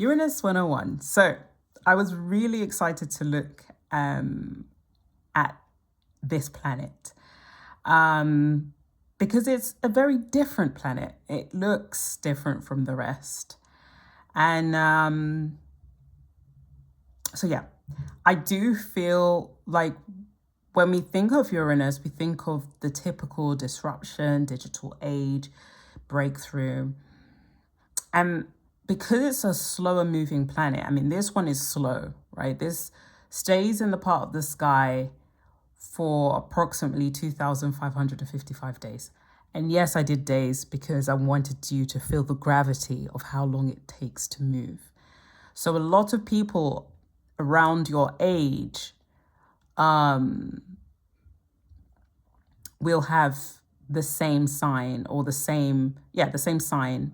Uranus 101. So I was really excited to look at this planet because it's a very different planet. It looks different from the rest. And so, yeah, I do feel like when we think of Uranus, we think of the typical disruption, digital age, breakthrough. And because it's a slower moving planet, I mean, this one is slow, right? This stays in the part of the sky for approximately 2,555 days. And yes, I did days because I wanted you to feel the gravity of how long it takes to move. So a lot of people around your age will have the same sign or the same sign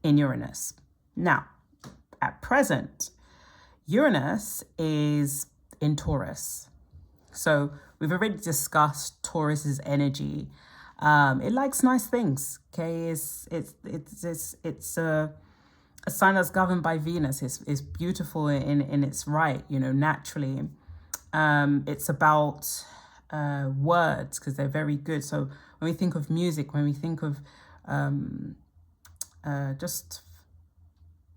in Uranus. Now, at present, Uranus is in Taurus. So we've already discussed Taurus's energy. It likes nice things. Okay, it's a sign that's governed by Venus. It's beautiful in its right, naturally. It's about words because they're very good. So when we think of music, when we think of just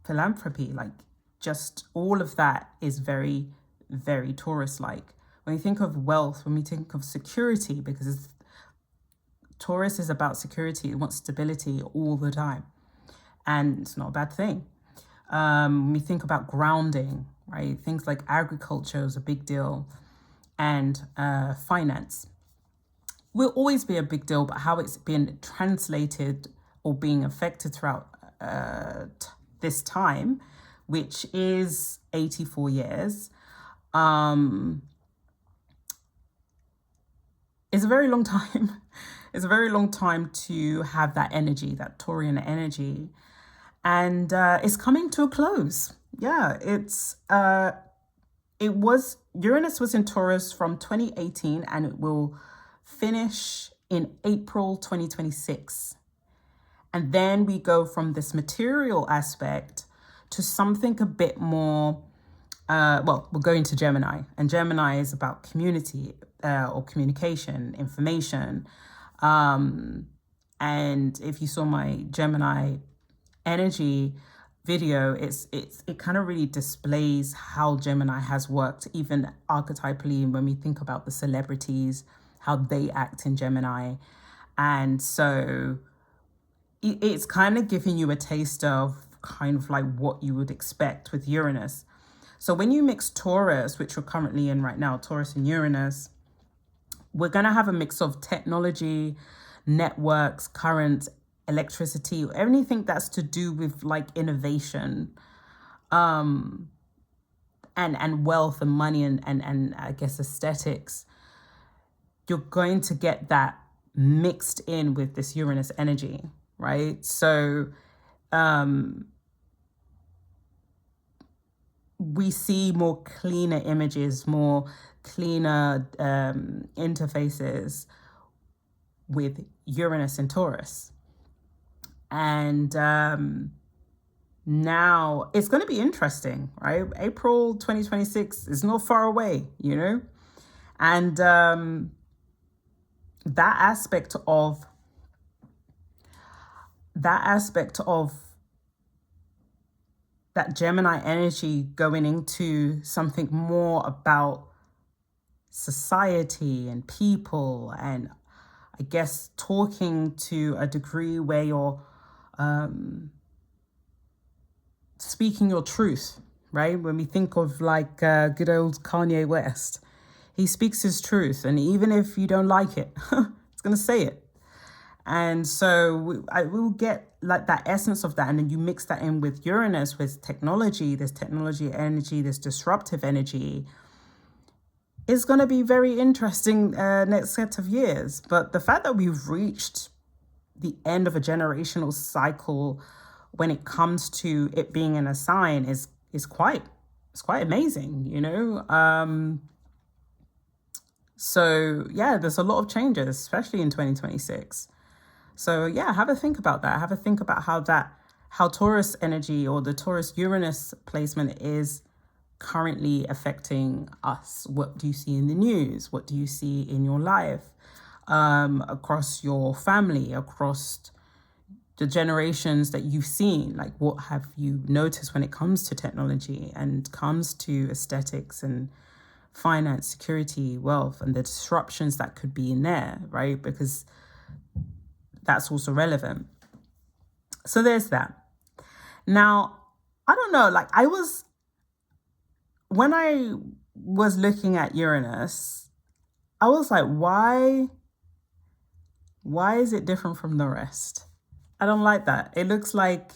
philanthropy, like just all of that is very, very Taurus-like. When we think of wealth, when we think of security, because Taurus is about security, it wants stability all the time. And it's not a bad thing. When we think about grounding, right? Things like agriculture is a big deal, and finance will always be a big deal, but how it's been translated or being affected throughout this time, which is 84 years, is a very long time. It's a very long time to have that energy, that Taurian energy. And it's coming to a close. Yeah, Uranus was in Taurus from 2018 and it will finish in April 2026. And then we go from this material aspect to something a bit more, we'll go into Gemini. And Gemini is about community or communication, information. And if you saw my Gemini energy video, it kind of really displays how Gemini has worked, even archetypally, when we think about the celebrities, how they act in Gemini. And so it's kind of giving you a taste of kind of like what you would expect with Uranus. So when you mix Taurus, which we're currently in right now, Taurus and Uranus, we're going to have a mix of technology, networks, current, electricity, anything that's to do with like innovation, and wealth and money and I guess aesthetics. You're going to get that mixed in with this Uranus energy, right? So we see more cleaner images, more cleaner interfaces with Uranus and Taurus. And now it's going to be interesting, right? April 2026 is not far away, And that aspect of that Gemini energy going into something more about society and people, and I guess talking to a degree where you're speaking your truth, right? When we think of like good old Kanye West, he speaks his truth, and even if you don't like it, it's going to say it. And so we'll get like that essence of that. And then you mix that in with Uranus, with technology, this technology energy, this disruptive energy. It's going to be very interesting next set of years. But the fact that we've reached the end of a generational cycle when it comes to it being in a sign is quite amazing, So yeah, there's a lot of changes, especially in 2026. So yeah, have a think about that. Have a think about how Taurus energy or the Taurus Uranus placement is currently affecting us. What do you see in the news? What do you see in your life, across your family, across the generations that you've seen? Like, what have you noticed when it comes to technology and comes to aesthetics and finance, security, wealth, and the disruptions that could be in there, right? Because that's also relevant. So there's that. Now, I don't know, like when I was looking at Uranus, I was like, why is it different from the rest? I don't like that. It looks like,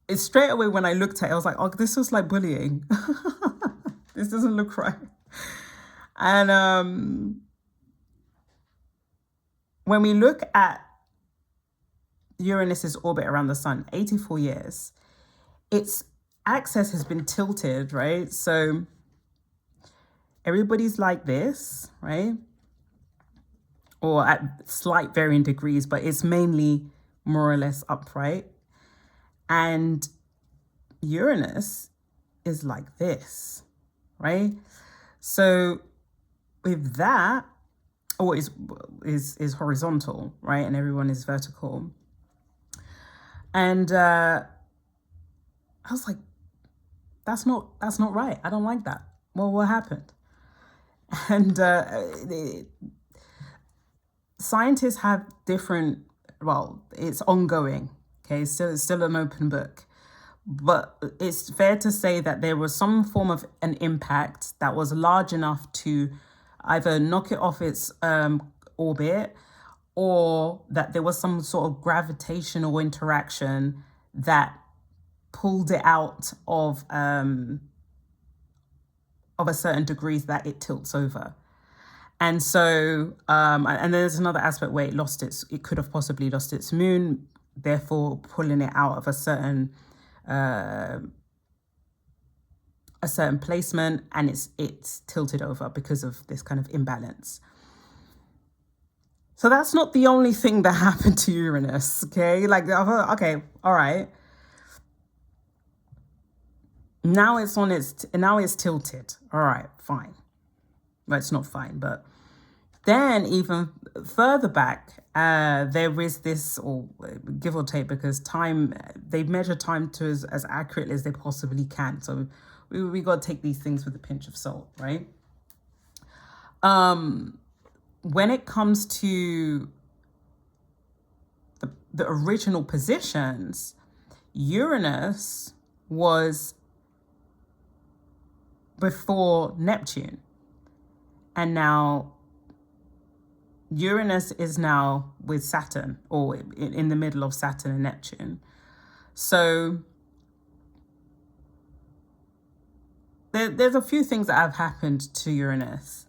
it's straight away when I looked at it, I was like, oh, this was like bullying. This doesn't look right. And when we look at Uranus's orbit around the sun, 84 years, its axis has been tilted, right? So everybody's like this, right? Or at slight varying degrees, but it's mainly more or less upright. And Uranus is like this, right? So with that, or is horizontal, right? And everyone is vertical. And I was like, that's not right. I don't like that. Well, what happened? And scientists have different, well, it's ongoing. Okay, it's still an open book. But it's fair to say that there was some form of an impact that was large enough to either knock it off its orbit, or that there was some sort of gravitational interaction that pulled it out of a certain degrees that it tilts over. And so, and there's another aspect where it could have possibly lost its moon, therefore pulling it out of a certain placement, and it's tilted over because of this kind of imbalance. So that's not the only thing that happened to Uranus, okay? Like, okay, all right. Now it's tilted. All right, fine. Well, it's not fine, but then even further back, there is this, or give or take, because time, they measure time to as accurately as they possibly can. So we got to take these things with a pinch of salt, right? When it comes to the original positions, Uranus was before Neptune. And now Uranus is now with Saturn, or in the middle of Saturn and Neptune. So there's a few things that have happened to Uranus.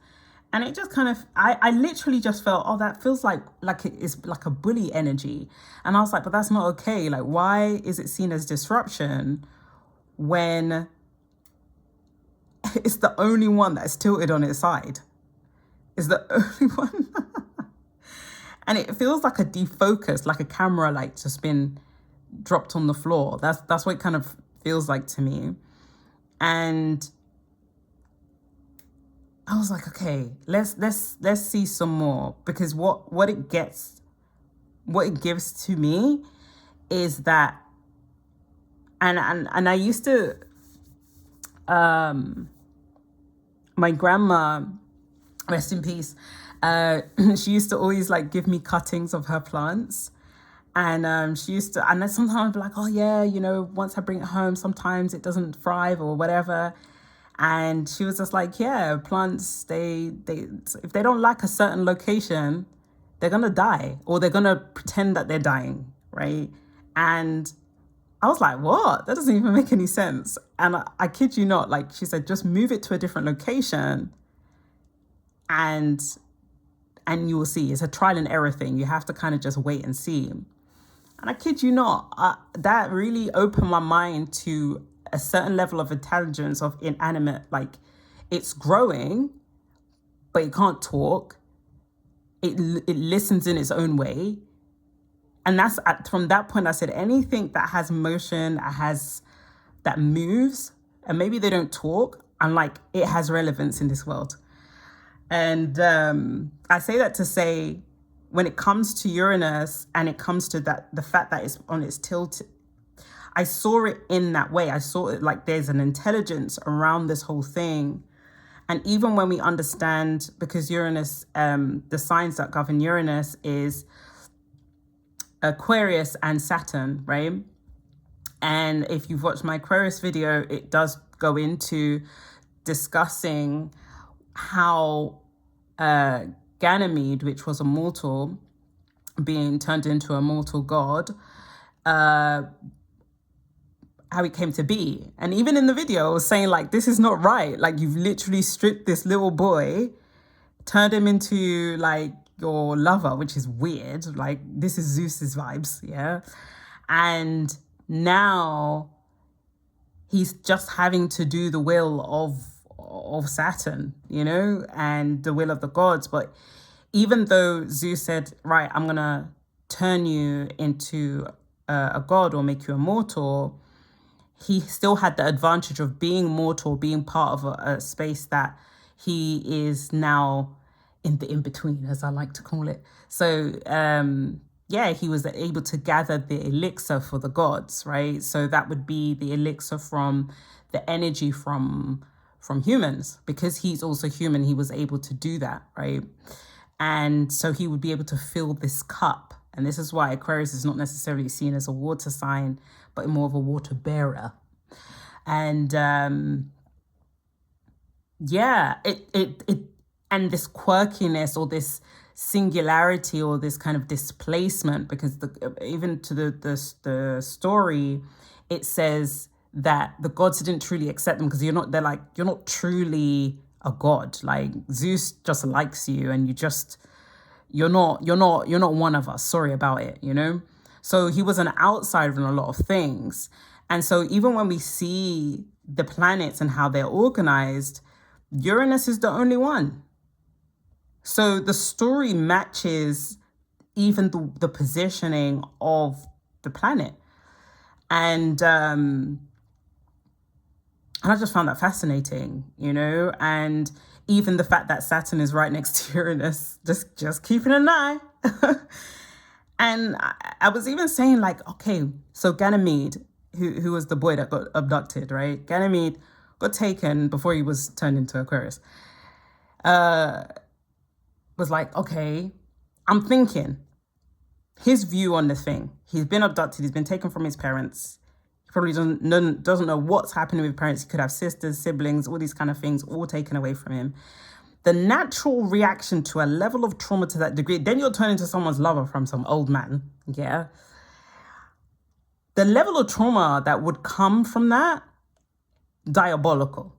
And it just kind of, I literally just felt, oh, that feels like it is like a bully energy. And I was like, but that's not okay. Like, why is it seen as disruption when it's the only one that's tilted on its side? It's the only one. And it feels like a defocus, like a camera light just been dropped on the floor. That's what it kind of feels like to me. And I was like, okay, let's see some more, because what it gives to me is that, and I used to, my grandma, rest in peace, she used to always like give me cuttings of her plants. And she used to, and then sometimes I'd be like, oh yeah, once I bring it home, sometimes it doesn't thrive or whatever. And she was just like, yeah, plants, they if they don't like a certain location, they're gonna die, or they're gonna pretend that they're dying, right? And I was like, what? That doesn't even make any sense. And I kid you not, like she said, just move it to a different location, and you will see. It's a trial and error thing. You have to kind of just wait and see. And I kid you not, that really opened my mind to a certain level of intelligence of inanimate, like it's growing, but it can't talk. It listens in its own way. And that's from that point, I said anything that has motion, that moves, and maybe they don't talk, I'm like, it has relevance in this world. And I say that to say, when it comes to Uranus and it comes to the fact that it's on its tilt, I saw it in that way. I saw it like there's an intelligence around this whole thing. And even when we understand, because Uranus, the signs that govern Uranus is Aquarius and Saturn, right? And if you've watched my Aquarius video, it does go into discussing how Ganymede, which was a mortal being turned into a mortal god, how it came to be. And even in the video, I was saying, like, this is not right. Like, you've literally stripped this little boy, turned him into, like, your lover, which is weird. Like, this is Zeus's vibes, yeah? And now he's just having to do the will of Saturn, you know, and the will of the gods. But even though Zeus said, right, I'm going to turn you into a god or make you a mortal, he still had the advantage of being mortal, being part of a space that he is now in the in-between, as I like to call it. So, he was able to gather the elixir for the gods, right? So that would be the elixir from the energy from humans. Because he's also human, he was able to do that, right? And so he would be able to fill this cup. And this is why Aquarius is not necessarily seen as a water sign, but more of a water bearer. And and this quirkiness or this singularity or this kind of displacement, because even to the story, it says that the gods didn't truly accept them because you're not truly a god. Like, Zeus just likes you, and you're not one of us. Sorry about it, you know? So he was an outsider in a lot of things. And so even when we see the planets and how they're organized, Uranus is the only one. So the story matches even the positioning of the planet. And I just found that fascinating, you know? And even the fact that Saturn is right next to Uranus, just keeping an eye. And I was even saying, like, okay, so Ganymede, who was the boy that got abducted, right? Ganymede got taken before he was turned into Aquarius. Was like, okay, I'm thinking his view on the thing. He's been abducted. He's been taken from his parents. He probably doesn't know what's happening with parents. He could have sisters, siblings, all these kind of things, all taken away from him. The natural reaction to a level of trauma to that degree, then you're turning into someone's lover from some old man, yeah? The level of trauma that would come from that, diabolical.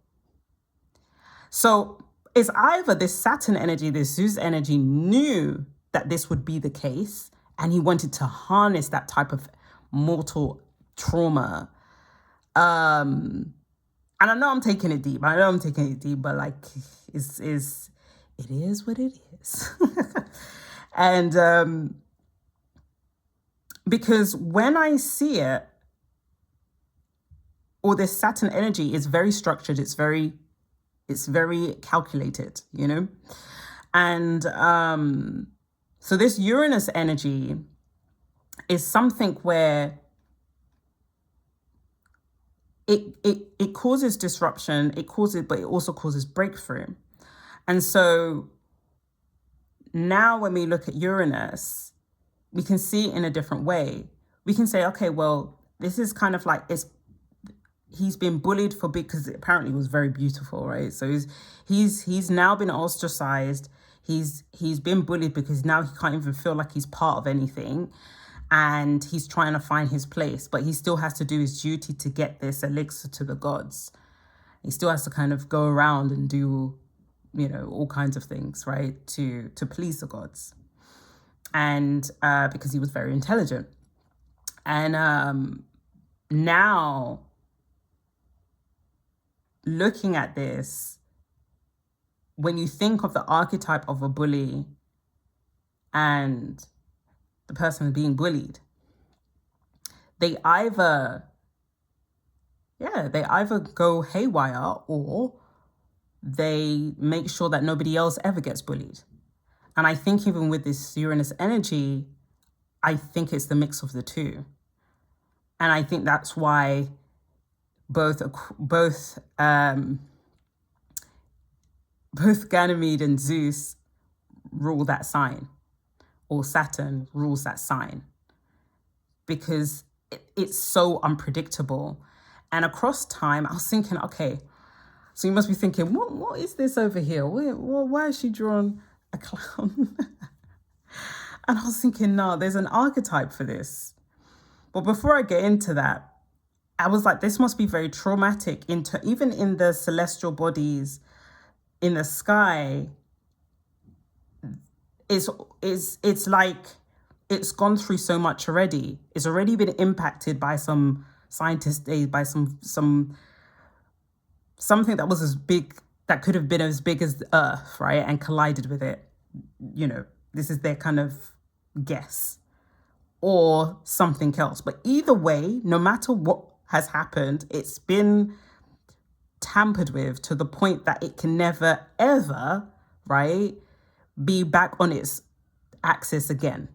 So it's either this Saturn energy, this Zeus energy knew that this would be the case, and he wanted to harness that type of mortal trauma. And I know I'm taking it deep. But like, it is what it is. And because when I see it, or this Saturn energy is very structured, it's very calculated, you know? And so this Uranus energy is something where it causes disruption, but it also causes breakthrough. And so now when we look at Uranus, we can see it in a different way. We can say, okay, well, this is kind of like, he's been bullied because apparently he was very beautiful, right? So he's now been ostracized. He's been bullied because now he can't even feel like he's part of anything. And he's trying to find his place, but he still has to do his duty to get this elixir to the gods. He still has to kind of go around and do, you know, all kinds of things, right, to please the gods. And because he was very intelligent. And now, looking at this, when you think of the archetype of a bully and the person being bullied, they either go haywire, or they make sure that nobody else ever gets bullied. And I think even with this Uranus energy, I think it's the mix of the two. And I think that's why both Ganymede and Zeus rule that sign, or Saturn rules that sign, because it's so unpredictable. And across time, I was thinking, okay, so you must be thinking, what is this over here? Why has she drawn a clown? And I was thinking, no, there's an archetype for this. But before I get into that, I was like, this must be very traumatic, even in the celestial bodies in the sky. It's like it's gone through so much already. It's already been impacted by some scientists, by something that was as big, that could have been as big as the Earth, right? And collided with it. You know, this is their kind of guess, or something else. But either way, no matter what has happened, it's been tampered with to the point that it can never, ever, right, be back on its axis again.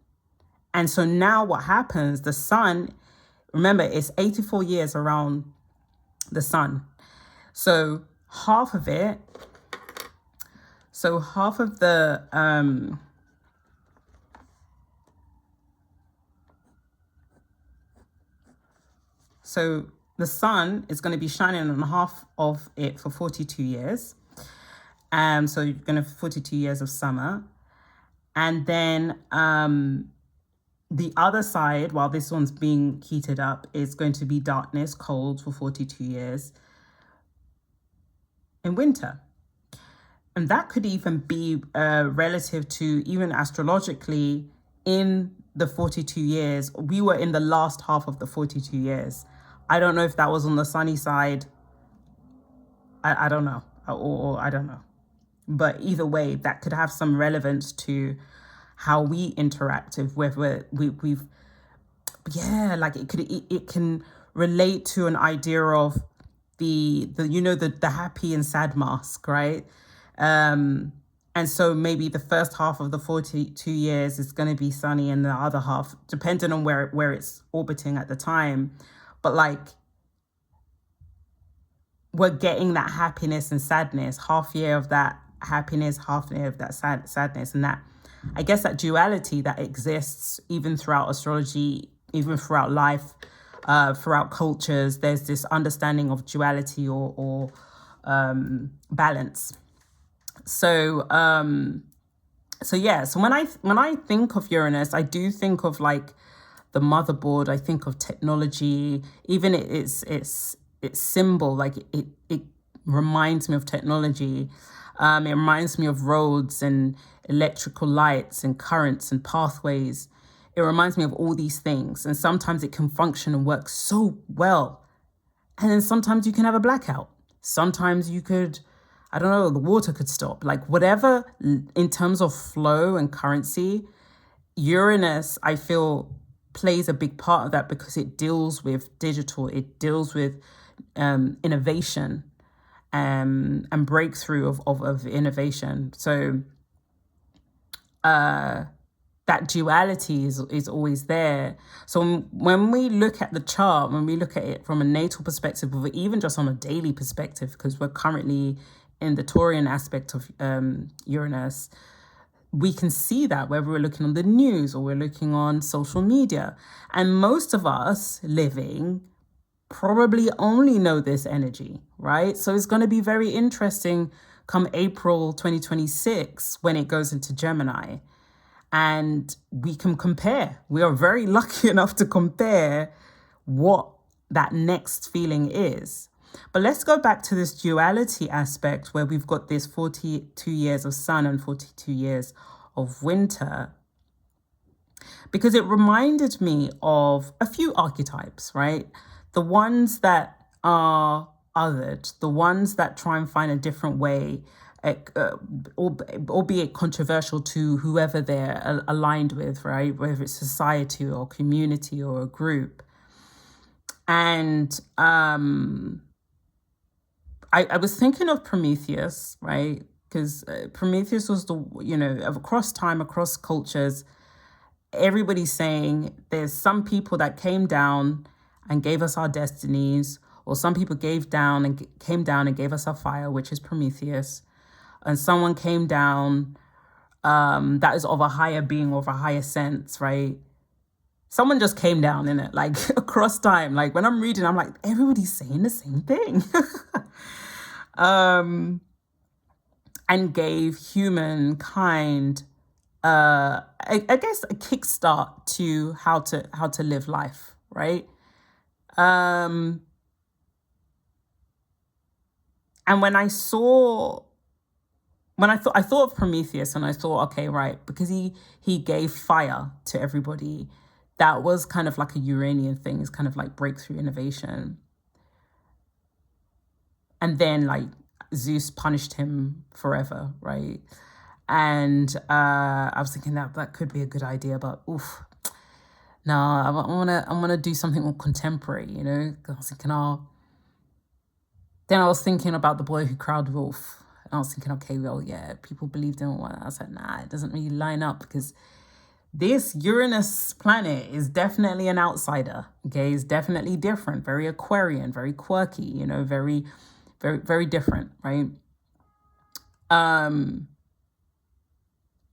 And so now what happens, the sun, remember, it's 84 years around the sun. So half of the so the sun is going to be shining on half of it for 42 years. So you're going to have 42 years of summer. And then the other side, while this one's being heated up, is going to be darkness, cold for 42 years in winter. And that could even be relative to, even astrologically, in the 42 years. We were in the last half of the 42 years. I don't know if that was on the sunny side. I don't know. Or I don't know. But either way, that could have some relevance to how we interact with whether we've like it can relate to an idea of the happy and sad mask, right? And so maybe the first half of the 42 years is going to be sunny, and the other half, depending on where it's orbiting at the time. But like, we're getting that happiness and sadness, half year of that happiness, half year of that sadness. And that, I guess, that duality that exists even throughout astrology, even throughout life, throughout cultures, there's this understanding of duality or balance. So when I think of Uranus, I do think of like the motherboard. I think of technology, even its symbol, like it reminds me of technology. It reminds me of roads and electrical lights and currents and pathways. It reminds me of all these things. And sometimes it can function and work so well. And then sometimes you can have a blackout. Sometimes you could, I don't know, the water could stop. Like whatever, in terms of flow and currency, Uranus, I feel, plays a big part of that, because it deals with digital, it deals with innovation and breakthrough of innovation. So that duality is always there. So when we look at the chart, when we look at it from a natal perspective, or even just on a daily perspective, because we're currently in the Taurian aspect of Uranus, we can see that whether we're looking on the news or we're looking on social media. And most of us living probably only know this energy, right? So it's going to be very interesting come April 2026 when it goes into Gemini. And we can compare. We are very lucky enough to compare what that next feeling is. But let's go back to this duality aspect where we've got this 42 years of sun and 42 years of winter, because it reminded me of a few archetypes, right? The ones that are othered, the ones that try and find a different way albeit controversial to whoever they're aligned with, right? Whether it's society or community or a group. And I was thinking of Prometheus, right? Because Prometheus was across time, across cultures, everybody's saying there's some people that came down and gave us our destinies, or some people came down and gave us our fire, which is Prometheus, and someone came down that is of a higher being, of a higher sense, right? Someone just came down in it, like across time. Like when I'm reading, I'm like, everybody's saying the same thing. And gave humankind, I guess, a kickstart to how to live life, right? And when I thought of Prometheus, and I thought, okay, right, because he gave fire to everybody, that was kind of like a Uranian thing. It's kind of like breakthrough innovation. And then like Zeus punished him forever, right? And I was thinking that could be a good idea, but oof, no, I wanna do something more contemporary, you know? I was thinking, Then I was thinking about the boy who cried wolf. And I was thinking, okay, well, yeah, people believed in one. I was like, nah, it doesn't really line up, because this Uranus planet is definitely an outsider, okay? It's definitely different, very Aquarian, very quirky, you know, very, very, very different, right? And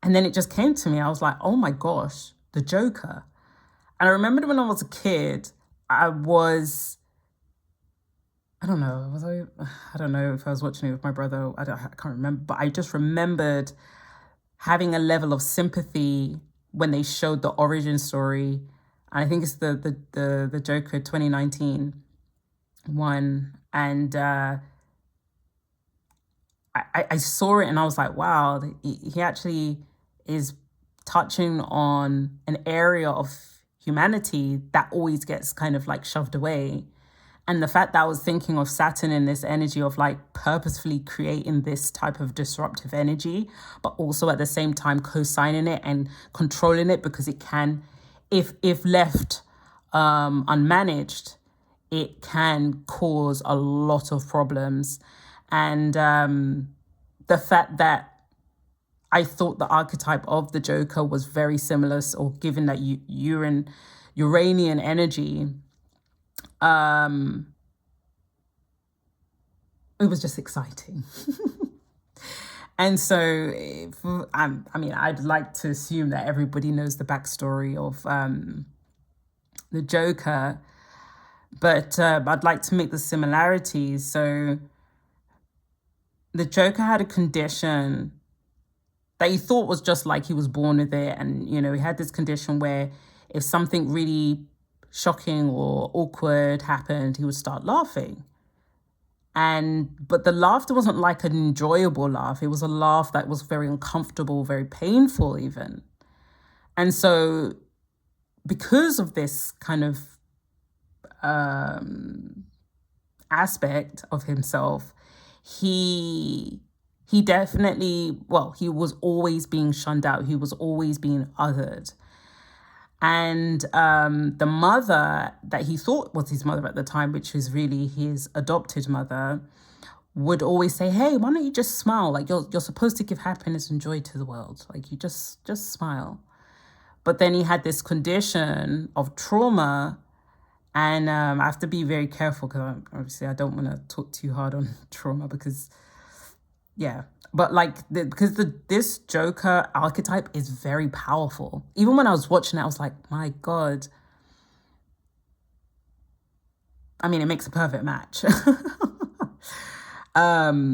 then it just came to me. I was like, oh my gosh, the Joker. And I remembered when I was a kid, I don't know if I was watching it with my brother. I can't remember, but I just remembered having a level of sympathy when they showed the origin story. And I think it's the Joker 2019 one. And I saw it and I was like, wow, he actually is touching on an area of humanity that always gets kind of like shoved away. And the fact that I was thinking of Saturn in this energy of like purposefully creating this type of disruptive energy, but also at the same time co-signing it and controlling it, because it can, if left unmanaged, it can cause a lot of problems. And the fact that I thought the archetype of the Joker was very similar, or given that Uranian energy, it was just exciting. And so, I'd like to assume that everybody knows the backstory of the Joker, but I'd like to make the similarities. So the Joker had a condition that he thought was just like he was born with it. And, you know, he had this condition where if something really shocking or awkward happened, he would start laughing. But the laughter wasn't like an enjoyable laugh. It was a laugh that was very uncomfortable, very painful even. And so because of this kind of aspect of himself, he definitely, he was always being shunned out. He was always being othered. And the mother that he thought was his mother at the time, which was really his adopted mother, would always say, hey, why don't you just smile? Like you're supposed to give happiness and joy to the world. Like you just smile. But then he had this condition of trauma. And I have to be very careful, because obviously I don't want to talk too hard on trauma, because, yeah. But this Joker archetype is very powerful. Even when I was watching it, I was like, my God. I mean, it makes a perfect match. But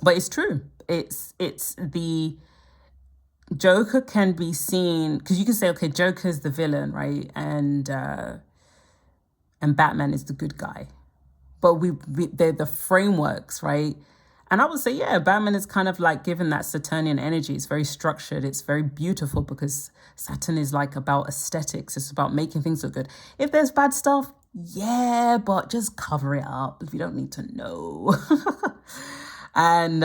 it's true. It's the Joker can be seen, because you can say, okay, Joker's the villain, right? And Batman is the good guy. But they're the frameworks, right? And I would say, yeah, Batman is kind of like given that Saturnian energy. It's very structured. It's very beautiful, because Saturn is like about aesthetics. It's about making things look good. If there's bad stuff, yeah, but just cover it up if you don't need to know. And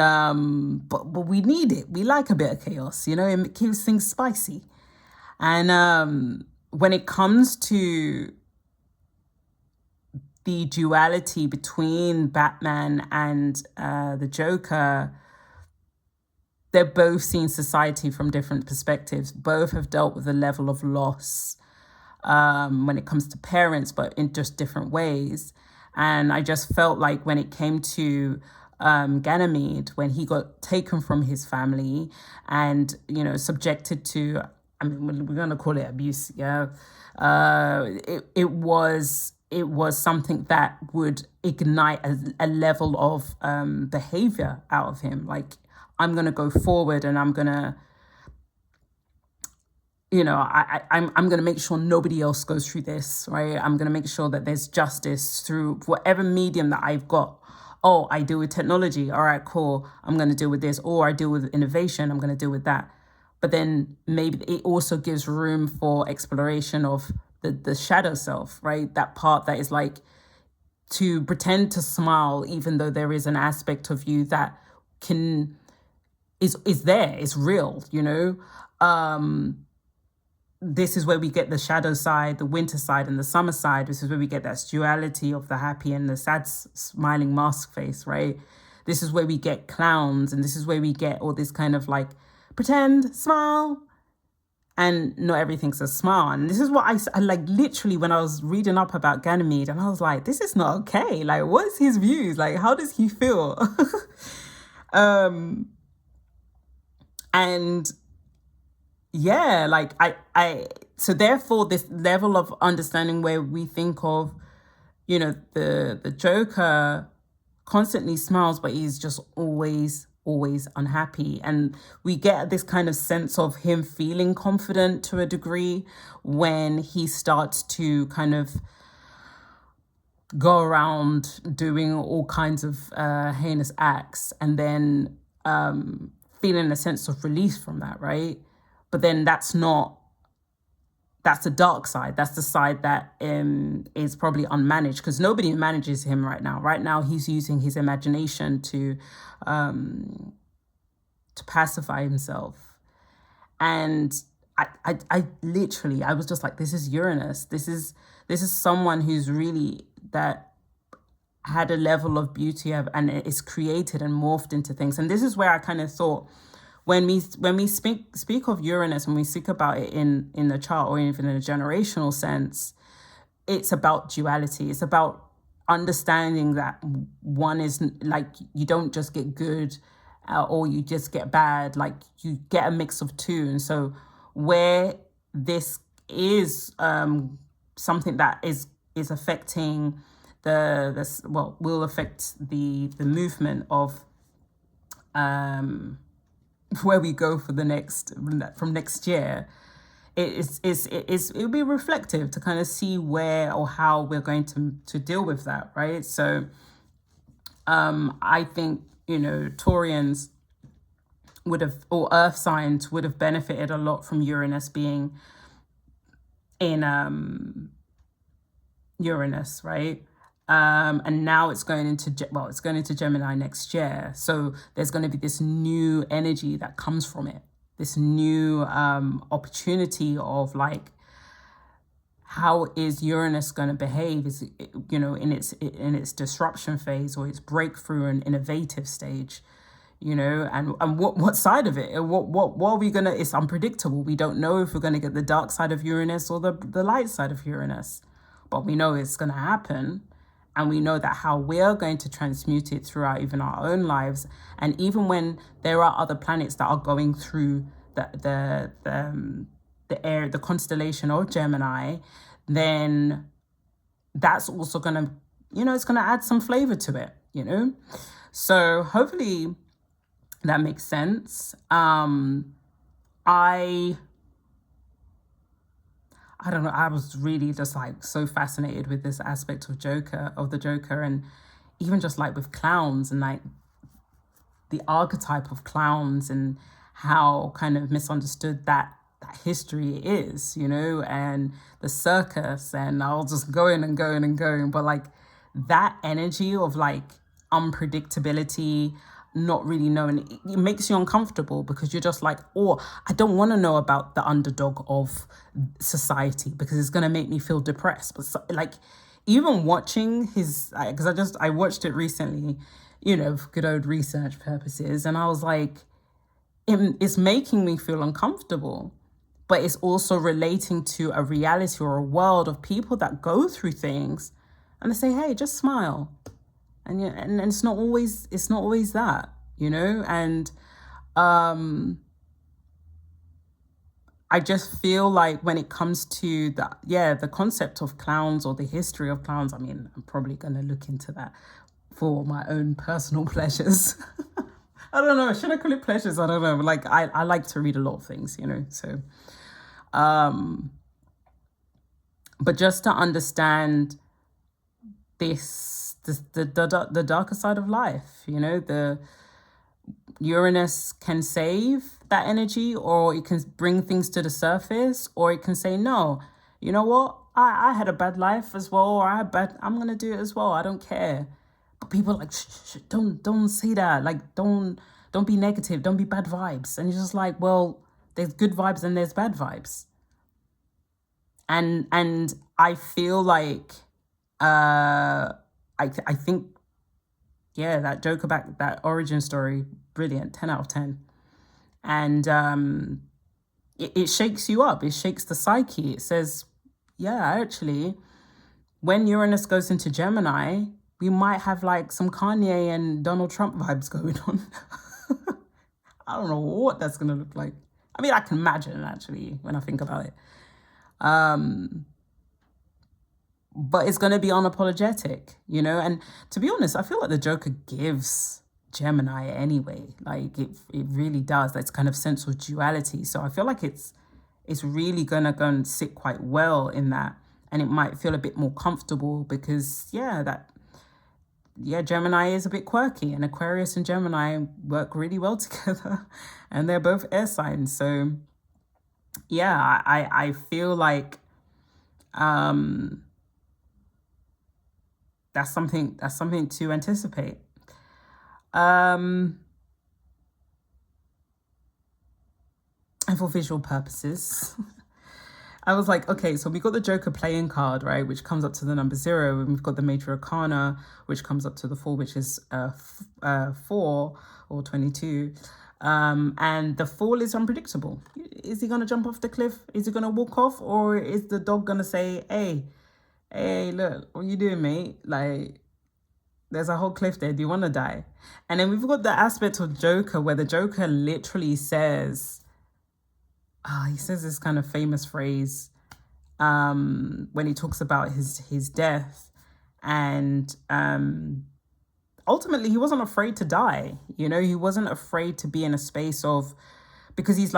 but we need it. We like a bit of chaos, you know, it keeps things spicy. And when it comes to the duality between Batman and the Joker, they're both seeing society from different perspectives. Both have dealt with a level of loss when it comes to parents, but in just different ways. And I just felt like when it came to Ganymede, when he got taken from his family and, you know, subjected to, I mean, we're going to call it abuse, yeah. It was something that would ignite a level of behavior out of him. Like, I'm going to go forward and I'm going to, you know, I'm going to make sure nobody else goes through this, right? I'm going to make sure that there's justice through whatever medium that I've got. Oh, I deal with technology. All right, cool. I'm going to deal with this. Or I deal with innovation. I'm going to deal with that. But then maybe it also gives room for exploration of the shadow self, right? That part that is like to pretend to smile, even though there is an aspect of you that is there, is real, you know? This is where we get the shadow side, the winter side, and the summer side. This is where we get that duality of the happy and the sad, smiling mask face, right? This is where we get clowns, and this is where we get all this kind of like pretend, smile, and not everything's a smile. And this is what I like literally when I was reading up about Ganymede, and I was like, this is not okay. Like, what's his views? Like, how does he feel? And yeah, like so therefore this level of understanding where we think of, you know, the Joker constantly smiles, but he's just always unhappy. And we get this kind of sense of him feeling confident to a degree when he starts to kind of go around doing all kinds of heinous acts, and then feeling a sense of release from that, right? But then that's the dark side. That's the side that is probably unmanaged, because nobody manages him right now. Right now, he's using his imagination to pacify himself. And I literally, I was just like, this is Uranus. This is someone who's really that had a level of beauty and is created and morphed into things. And this is where I kind of thought, when we speak of Uranus, and we speak about it in the chart or even in a generational sense, it's about duality. It's about understanding that one is like, you don't just get good or you just get bad, like you get a mix of two. And so where this is something that is affecting will affect the movement of where we go for from next year, it'll be reflective to kind of see where or how we're going to deal with that, right? So I think, you know, Taurians would have, or earth signs would have benefited a lot from Uranus being in Uranus, right? And now it's going into Gemini next year. So there's going to be this new energy that comes from it, this new opportunity of like, how is Uranus going to behave? Is it, you know, in its disruption phase or its breakthrough and innovative stage, you know, and what side of it? What are we gonna? It's unpredictable. We don't know if we're going to get the dark side of Uranus or the light side of Uranus, but we know it's going to happen. And we know that how we're going to transmute it throughout even our own lives. And even when there are other planets that are going through the constellation of Gemini, then that's also going to, you know, it's going to add some flavor to it, you know. So hopefully that makes sense. I don't know, I was really just like so fascinated with this aspect of the Joker, and even just like with clowns and like the archetype of clowns and how kind of misunderstood that history is, you know, and the circus, and I'll just going and going and going. But like that energy of like unpredictability, not really knowing. It makes you uncomfortable because you're just like, oh, I don't want to know about the underdog of society because it's going to make me feel depressed. But like, even watching his, because I watched it recently, for good old research purposes, and I was like, it's making me feel uncomfortable, but it's also relating to a reality or a world of people that go through things, and they say, hey, just smile. And it's not always that, and I just feel like when it comes to the concept of clowns or the history of clowns, I mean, I'm probably going to look into that for my own personal pleasures. I don't know, should I call it pleasures? I don't know. Like, I like to read a lot of things, so but just to understand the darker side of life, the Uranus can save that energy, or it can bring things to the surface, or it can say, no, you know what, I had a bad life as well, or I'm gonna do it as well, I don't care. But people are like, shh, don't say that, like, don't be negative, don't be bad vibes. And you're just like, well, there's good vibes and there's bad vibes. And I feel like I think, that Joker back, that origin story, brilliant, 10 out of 10. And it shakes you up. It shakes the psyche. It says, actually, when Uranus goes into Gemini, we might have like some Kanye and Donald Trump vibes going on. I don't know what that's going to look like. I mean, I can imagine, actually, when I think about it. But it's going to be unapologetic, and to be honest, I feel like the Joker gives Gemini anyway. Like, it really does. That's kind of sense of duality. So I feel like it's really going to go and sit quite well in that, and it might feel a bit more comfortable because Gemini is a bit quirky, and Aquarius and Gemini work really well together, and they're both air signs. So I feel like that's something to anticipate. And for visual purposes, I was like, okay, so we got the Joker playing card, right, which comes up to the number 0, and we've got the Major Arcana, which comes up to the 4, which is 4 or 22. And the fall is unpredictable. Is he gonna jump off the cliff? Is he gonna walk off, or is the dog gonna say, hey, look, what you doing, mate? Like, there's a whole cliff there. Do you want to die? And then we've got the aspect of Joker where the Joker literally says, he says this kind of famous phrase when he talks about his death. And ultimately, he wasn't afraid to die. He wasn't afraid to be in a space of, because he's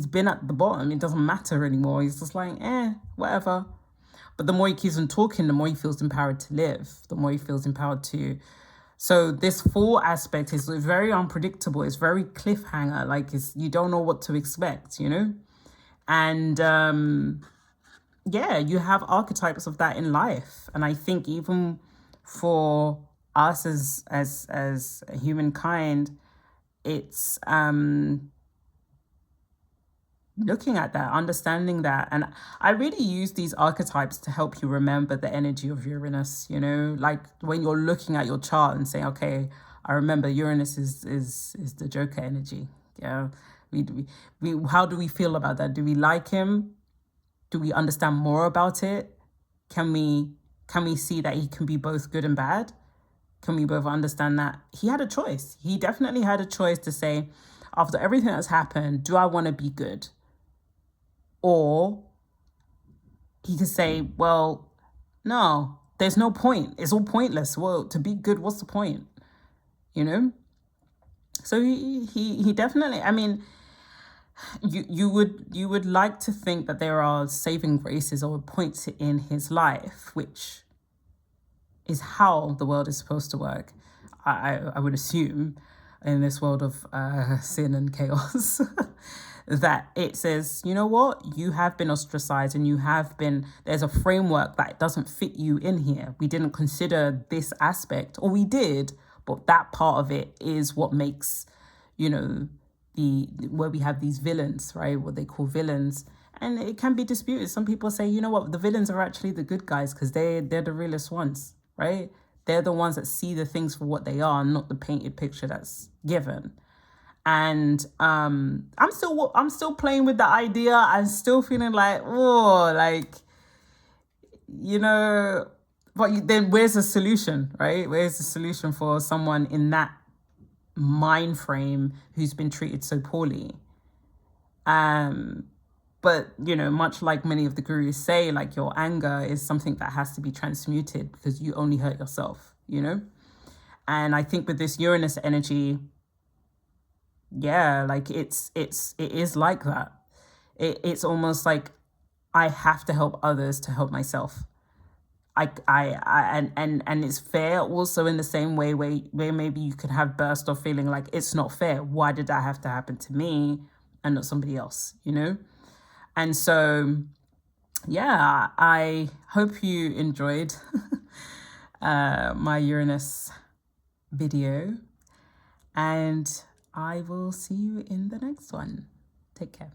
been at the bottom. It doesn't matter anymore. He's just like, whatever. But the more he keeps on talking, the more he feels empowered to live, the more he feels empowered to. So this fall aspect is very unpredictable. It's very cliffhanger. Like, you don't know what to expect, And you have archetypes of that in life. And I think even for us as humankind, it's looking at that, understanding that. And I really use these archetypes to help you remember the energy of Uranus, like when you're looking at your chart and saying, okay, I remember Uranus is the Joker energy. Yeah. We how do we feel about that? Do we like him? Do we understand more about it? Can we see that he can be both good and bad? Can we both understand that he had a choice? He definitely had a choice to say, after everything that's happened, do I want to be good? Or he could say, well, no, there's no point. It's all pointless. Well, to be good, what's the point? So he definitely, I mean, you would like to think that there are saving graces or points in his life, which is how the world is supposed to work. I would assume in this world of sin and chaos. That it says, you know what, you have been ostracized and there's a framework that doesn't fit you in here. We didn't consider this aspect, or we did, But that part of it is what makes, you know, where we have these villains, right? What they call villains. And it can be disputed. Some people say, you know what, the villains are actually the good guys because they're the realest ones, right? They're the ones that see the things for what they are, not the painted picture that's given. And I'm still playing with the idea. I'm still feeling like, oh, like, you know, but then where's the solution, right? Where's the solution for someone in that mind frame who's been treated so poorly? But, you know, much like many of the gurus say, like, your anger is something that has to be transmuted because you only hurt yourself, you know? And I think with this Uranus energy, yeah, like it is like that. It's almost like I have to help others to help myself. And it's fair also in the same way where maybe you could have burst of feeling like it's not fair. Why did that have to happen to me and not somebody else, you know? And so, yeah, I hope you enjoyed my Uranus video, and I will see you in the next one. Take care.